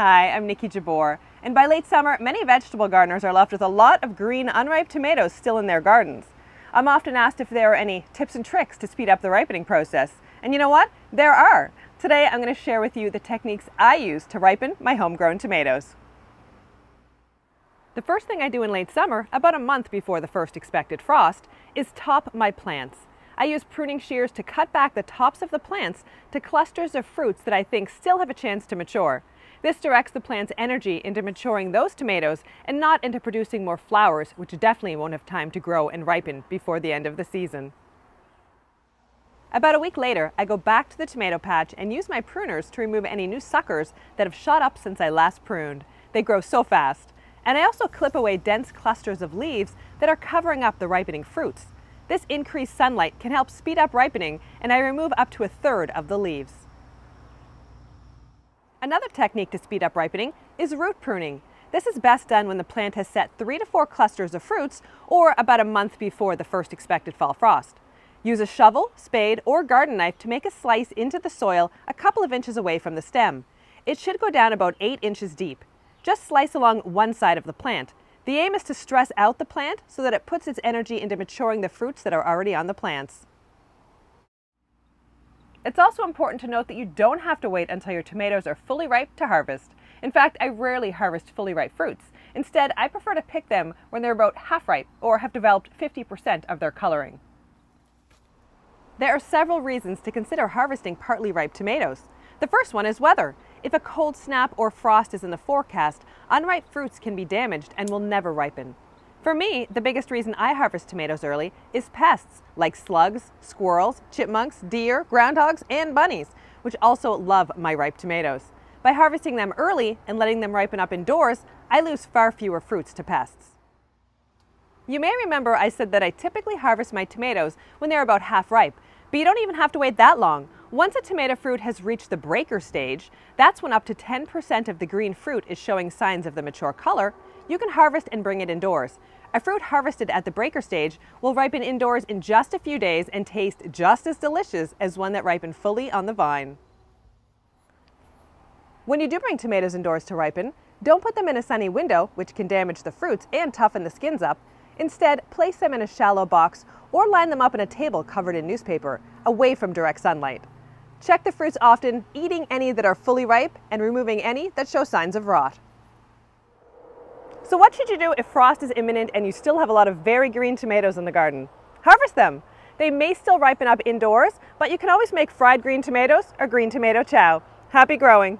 Hi, I'm Nikki Jabor, and by late summer, many vegetable gardeners are left with a lot of green, unripe tomatoes still in their gardens. I'm often asked if there are any tips and tricks to speed up the ripening process, and you know what? There are! Today I'm going to share with you the techniques I use to ripen my homegrown tomatoes. The first thing I do in late summer, about a month before the first expected frost, is top my plants. I use pruning shears to cut back the tops of the plants to clusters of fruits that I think still have a chance to mature. This directs the plant's energy into maturing those tomatoes and not into producing more flowers, which definitely won't have time to grow and ripen before the end of the season. About a week later, I go back to the tomato patch and use my pruners to remove any new suckers that have shot up since I last pruned. They grow so fast. And I also clip away dense clusters of leaves that are covering up the ripening fruits. This increased sunlight can help speed up ripening, and I remove up to a third of the leaves. Another technique to speed up ripening is root pruning. This is best done when the plant has set 3 to 4 clusters of fruits, or about a month before the first expected fall frost. Use a shovel, spade, or garden knife to make a slice into the soil a couple of inches away from the stem. It should go down about 8 inches deep. Just slice along one side of the plant. The aim is to stress out the plant so that it puts its energy into maturing the fruits that are already on the plants. It's also important to note that you don't have to wait until your tomatoes are fully ripe to harvest. In fact, I rarely harvest fully ripe fruits. Instead, I prefer to pick them when they're about half ripe or have developed 50% of their coloring. There are several reasons to consider harvesting partly ripe tomatoes. The first one is weather. If a cold snap or frost is in the forecast, unripe fruits can be damaged and will never ripen. For me, the biggest reason I harvest tomatoes early is pests like slugs, squirrels, chipmunks, deer, groundhogs, and bunnies, which also love my ripe tomatoes. By harvesting them early and letting them ripen up indoors, I lose far fewer fruits to pests. You may remember I said that I typically harvest my tomatoes when they're about half ripe, but you don't even have to wait that long. Once a tomato fruit has reached the breaker stage, that's when up to 10% of the green fruit is showing signs of the mature color, you can harvest and bring it indoors. A fruit harvested at the breaker stage will ripen indoors in just a few days and taste just as delicious as one that ripened fully on the vine. When you do bring tomatoes indoors to ripen, don't put them in a sunny window, which can damage the fruits and toughen the skins up. Instead, place them in a shallow box or line them up in a table covered in newspaper, away from direct sunlight. Check the fruits often, eating any that are fully ripe and removing any that show signs of rot. So what should you do if frost is imminent and you still have a lot of very green tomatoes in the garden? Harvest them! They may still ripen up indoors, but you can always make fried green tomatoes or green tomato chow. Happy growing!